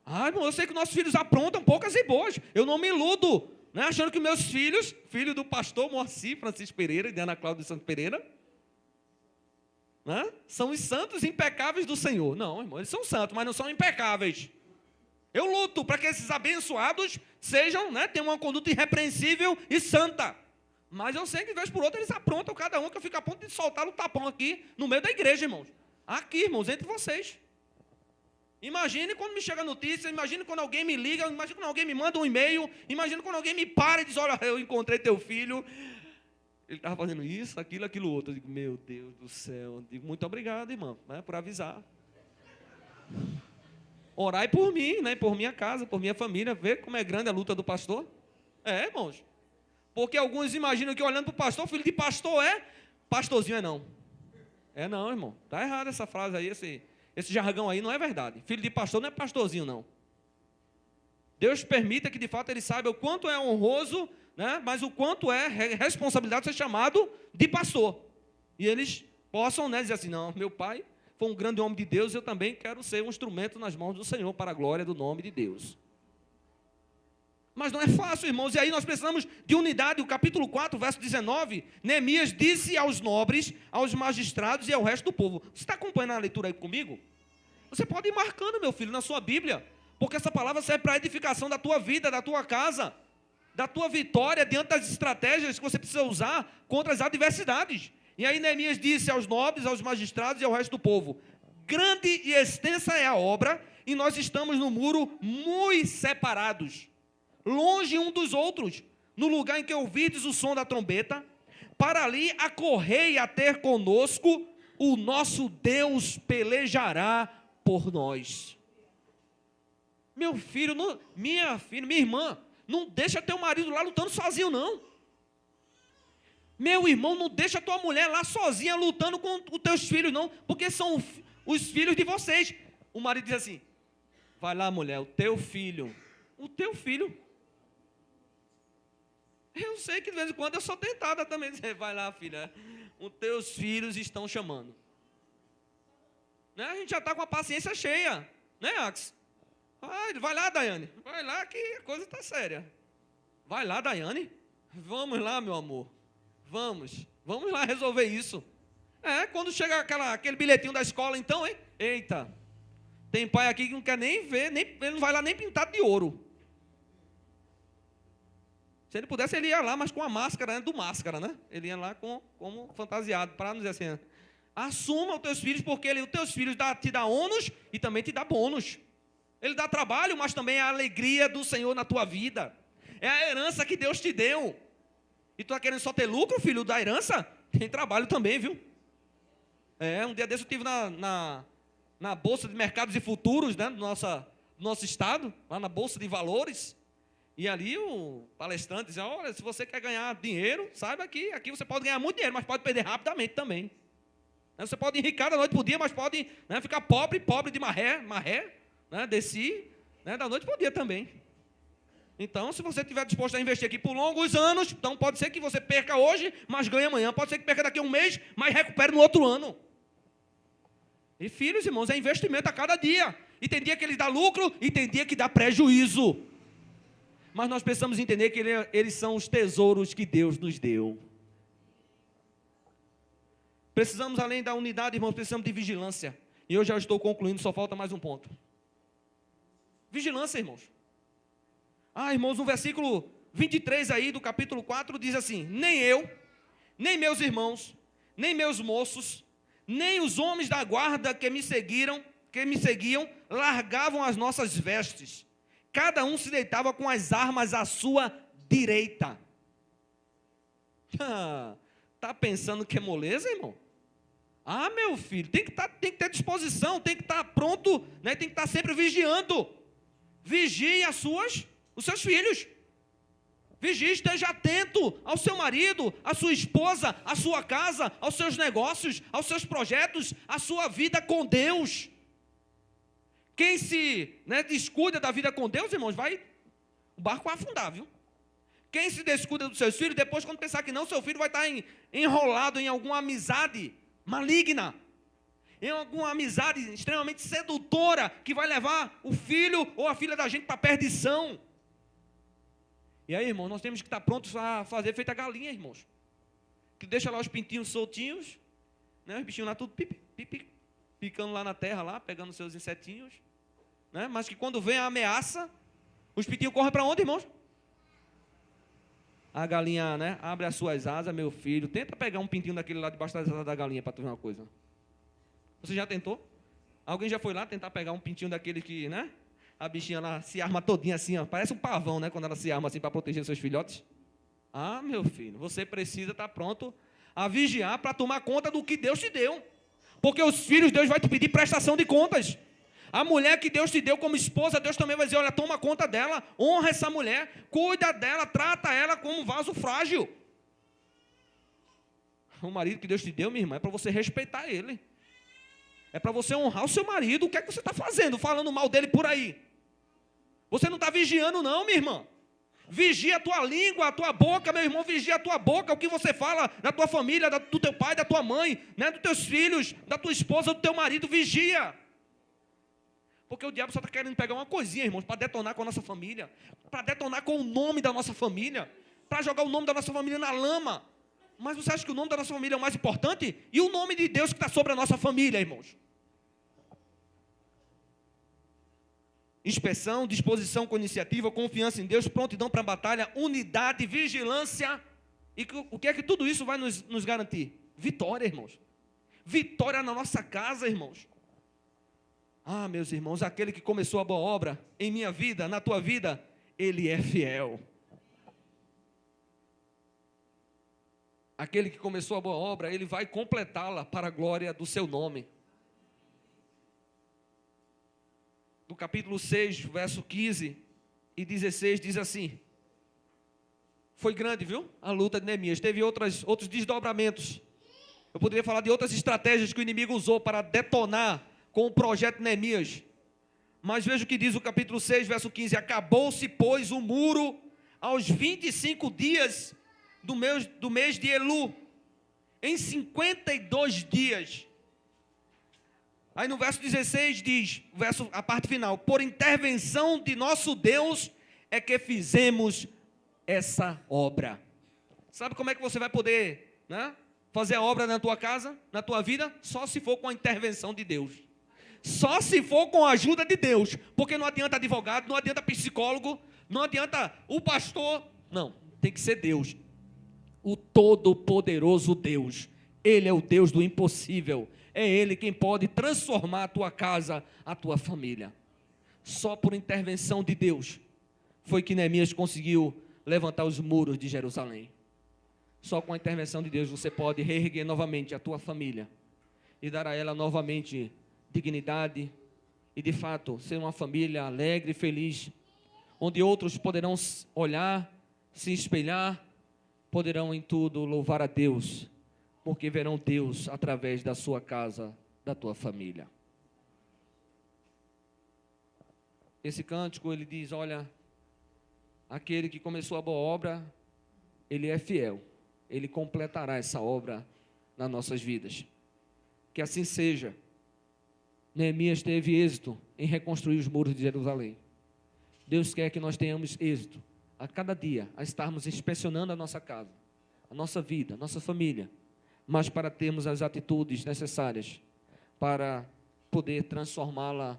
Ah, irmão, eu sei que nossos filhos aprontam poucas e boas. Eu não me iludo, né, achando que meus filhos, filho do pastor Moacir Francisco Pereira e de Ana Cláudia Santos Pereira, né, são os santos impecáveis do Senhor. Não, irmão, eles são santos, mas não são impecáveis. Eu luto para que esses abençoados sejam, né, tenham uma conduta irrepreensível e santa. Mas eu sei que, de vez por outra, eles aprontam cada um, que eu fico a ponto de soltar o tapão aqui, no meio da igreja, irmãos. Aqui, irmãos, entre vocês. Imagine quando me chega a notícia, imagine quando alguém me liga, imagine quando alguém me manda um e-mail, imagine quando alguém me para e diz, olha, eu encontrei teu filho, ele estava fazendo isso, aquilo, outro. Eu digo, meu Deus do céu. Eu digo, muito obrigado, irmão, né, por avisar. Orai por mim, né, por minha casa, por minha família, ver como é grande a luta do pastor. É, irmãos. Porque alguns imaginam que olhando para o pastor, filho de pastor pastorzinho é não. É não, irmão. Está errado essa frase aí, esse jargão aí não é verdade. Filho de pastor não é pastorzinho, não. Deus permita que, de fato, ele saiba o quanto é honroso, né, mas o quanto é responsabilidade de ser chamado de pastor. E eles possam, né, dizer assim, não, meu pai foi um grande homem de Deus, eu também quero ser um instrumento nas mãos do Senhor para a glória do nome de Deus. Mas não é fácil, irmãos, e aí nós precisamos de unidade. O capítulo 4, verso 19, Neemias disse aos nobres, aos magistrados e ao resto do povo. Você está acompanhando a leitura aí comigo? Você pode ir marcando, meu filho, na sua Bíblia, porque essa palavra serve para a edificação da tua vida, da tua casa, da tua vitória diante das estratégias que você precisa usar contra as adversidades. E aí Neemias disse aos nobres, aos magistrados e ao resto do povo, grande e extensa é a obra, e nós estamos no muro muito separados, longe um dos outros, no lugar em que ouvides o som da trombeta, para ali acorrei a ter conosco, o nosso Deus pelejará por nós. Meu filho, minha filha, minha irmã, não deixa teu marido lá lutando sozinho, não. Meu irmão, não deixa tua mulher lá sozinha lutando com os teus filhos, não, porque são os filhos de vocês. O marido diz assim, vai lá, mulher, o teu filho. Eu sei que de vez em quando eu sou tentada também dizer, vai lá, filha, os teus filhos estão chamando. Né? A gente já está com a paciência cheia, né, Ax? Vai lá, Daiane, vai lá que a coisa está séria. Vai lá, Daiane, vamos lá, meu amor, vamos lá resolver isso. Quando chega aquele bilhetinho da escola, então, hein? Eita, tem pai aqui que não quer nem ver, ele não vai lá nem pintado de ouro. Se ele pudesse, ele ia lá, mas com a máscara, né, do máscara, né? Ele ia lá como fantasiado, para não dizer assim, assuma os teus filhos, porque os teus filhos te dá ônus e também te dá bônus. Ele dá trabalho, mas também é a alegria do Senhor na tua vida. É a herança que Deus te deu. E tu está querendo só ter lucro, filho, da herança? Tem trabalho também, viu? Um dia desse eu estive na Bolsa de Mercados e Futuros, né, do nosso estado, lá na Bolsa de Valores. E ali o palestrante dizia, olha, se você quer ganhar dinheiro, saiba que aqui você pode ganhar muito dinheiro, mas pode perder rapidamente também. Você pode enricar da noite para o dia, mas pode, né, ficar pobre de maré, né, descer, né, da noite para o dia também. Então, se você estiver disposto a investir aqui por longos anos, então pode ser que você perca hoje, mas ganhe amanhã. Pode ser que perca daqui a um mês, mas recupere no outro ano. E filhos, irmãos, é investimento a cada dia. E tem dia que eles dão lucro e tem dia que dá prejuízo. Mas nós precisamos entender que eles são os tesouros que Deus nos deu. Precisamos, além da unidade, irmãos, precisamos de vigilância. E eu já estou concluindo, só falta mais um ponto. Vigilância, irmãos. Irmãos, no versículo 23 aí do capítulo 4 diz assim, nem eu, nem meus irmãos, nem meus moços, nem os homens da guarda que me seguiam, largavam as nossas vestes. Cada um se deitava com as armas à sua direita. Está pensando que é moleza, irmão? Meu filho, tem que ter disposição, tem que estar pronto, né? Tem que estar sempre vigiando. Vigie os seus filhos. Vigie, esteja atento ao seu marido, à sua esposa, à sua casa, aos seus negócios, aos seus projetos, à sua vida com Deus. Quem se, né, descuida da vida com Deus, irmãos, o barco vai afundar, viu? Quem se descuida dos seus filhos, depois quando pensar que não, seu filho vai estar enrolado em alguma amizade maligna, em alguma amizade extremamente sedutora, que vai levar o filho ou a filha da gente para a perdição. E aí, irmão, nós temos que estar prontos a fazer feita a galinha, irmãos, que deixa lá os pintinhos soltinhos, né? Os bichinhos lá tudo picando lá na terra, lá, pegando seus insetinhos, né? Mas que quando vem a ameaça, os pintinhos correm para onde, irmãos? A galinha, né, abre as suas asas, meu filho. Tenta pegar um pintinho daquele lá debaixo das asas da galinha para tu ver uma coisa. Você já tentou? Alguém já foi lá tentar pegar um pintinho daquele que, né? A bichinha lá se arma todinha assim, ó. Parece um pavão, né? Quando ela se arma assim para proteger seus filhotes. Ah, meu filho, você precisa estar pronto a vigiar para tomar conta do que Deus te deu. Porque os filhos, Deus vai te pedir prestação de contas. A mulher que Deus te deu como esposa, Deus também vai dizer, olha, toma conta dela, honra essa mulher, cuida dela, trata ela como um vaso frágil. O marido que Deus te deu, minha irmã, é para você respeitar ele. É para você honrar o seu marido. O que é que você está fazendo? Falando mal dele por aí. Você não está vigiando não, minha irmã. Vigia a tua língua, a tua boca, meu irmão, vigia a tua boca, o que você fala da tua família, do teu pai, da tua mãe, né, dos teus filhos, da tua esposa, do teu marido, vigia. Porque o diabo só está querendo pegar uma coisinha, irmãos, para detonar com a nossa família, para detonar com o nome da nossa família, para jogar o nome da nossa família na lama. Mas você acha que o nome da nossa família é o mais importante? E o nome de Deus que está sobre a nossa família, irmãos? Inspeção, disposição com iniciativa, confiança em Deus, prontidão para a batalha, unidade, vigilância. E o que é que tudo isso vai nos garantir? Vitória, irmãos. Vitória na nossa casa, irmãos. Ah, meus irmãos, aquele que começou a boa obra em minha vida, na tua vida, ele é fiel. Aquele que começou a boa obra, ele vai completá-la para a glória do seu nome. No capítulo 6, verso 15 e 16, diz assim: foi grande, viu? A luta de Neemias. Teve outros desdobramentos. Eu poderia falar de outras estratégias que o inimigo usou para detonar com o projeto Neemias. Mas veja o que diz o capítulo 6, verso 15. Acabou-se, pois, o muro aos 25 dias do mês de Elu, em 52 dias. Aí no verso 16 diz, a parte final, por intervenção de nosso Deus é que fizemos essa obra. Sabe como é que você vai poder, né, fazer a obra na tua casa, na tua vida? Só se for com a intervenção de Deus. Só se for com a ajuda de Deus. Porque não adianta advogado, não adianta psicólogo, não adianta o pastor. Não, tem que ser Deus. O Todo-Poderoso Deus. Ele é o Deus do impossível. É Ele quem pode transformar a tua casa, a tua família. Só por intervenção de Deus foi que Neemias conseguiu levantar os muros de Jerusalém. Só com a intervenção de Deus você pode reerguer novamente a tua família e dar a ela novamente dignidade e, de fato, ser uma família alegre e feliz, onde outros poderão olhar, se espelhar, poderão em tudo louvar a Deus, porque verão Deus através da sua casa, da tua família. Esse cântico, ele diz, olha, aquele que começou a boa obra, ele é fiel, ele completará essa obra nas nossas vidas. Que assim seja. Neemias teve êxito em reconstruir os muros de Jerusalém. Deus quer que nós tenhamos êxito a cada dia, a estarmos inspecionando a nossa casa, a nossa vida, a nossa família, mas para termos as atitudes necessárias para poder transformá-la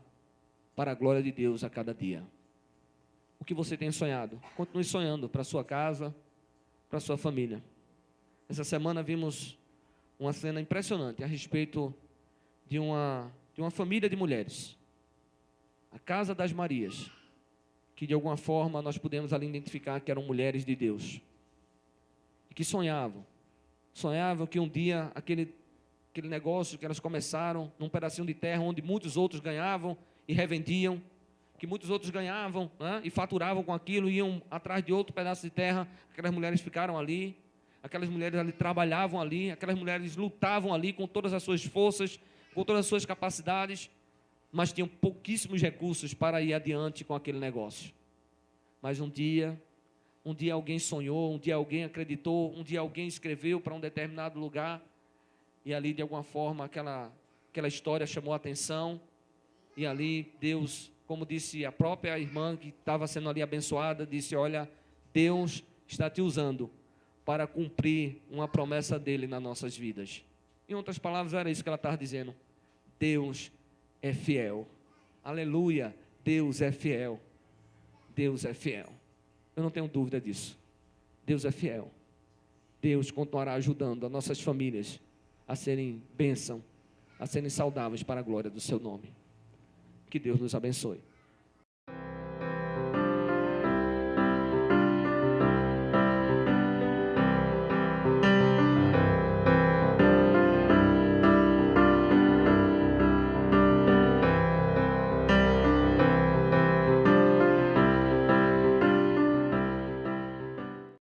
para a glória de Deus a cada dia. O que você tem sonhado? Continue sonhando para a sua casa, para a sua família. Essa semana vimos uma cena impressionante a respeito de uma família de mulheres, a Casa das Marias, que de alguma forma nós pudemos ali identificar que eram mulheres de Deus, e que sonhavam que um dia aquele negócio que elas começaram, num pedacinho de terra onde muitos outros ganhavam e revendiam, que muitos outros ganhavam, né, e faturavam com aquilo, iam atrás de outro pedaço de terra, aquelas mulheres ficaram ali, aquelas mulheres ali trabalhavam ali, aquelas mulheres lutavam ali com todas as suas forças, com todas as suas capacidades, mas tinham pouquíssimos recursos para ir adiante com aquele negócio. Mas um dia, Um dia alguém sonhou, um dia alguém acreditou, um dia alguém escreveu para um determinado lugar, e ali de alguma forma aquela história chamou a atenção, e ali Deus, como disse a própria irmã que estava sendo ali abençoada, disse: olha, Deus está te usando para cumprir uma promessa dele nas nossas vidas. Em outras palavras, era isso que ela estava dizendo. Deus é fiel. Aleluia, Deus é fiel. Deus é fiel. Eu não tenho dúvida disso. Deus é fiel. Deus continuará ajudando as nossas famílias a serem bênção, a serem saudáveis para a glória do seu nome. Que Deus nos abençoe.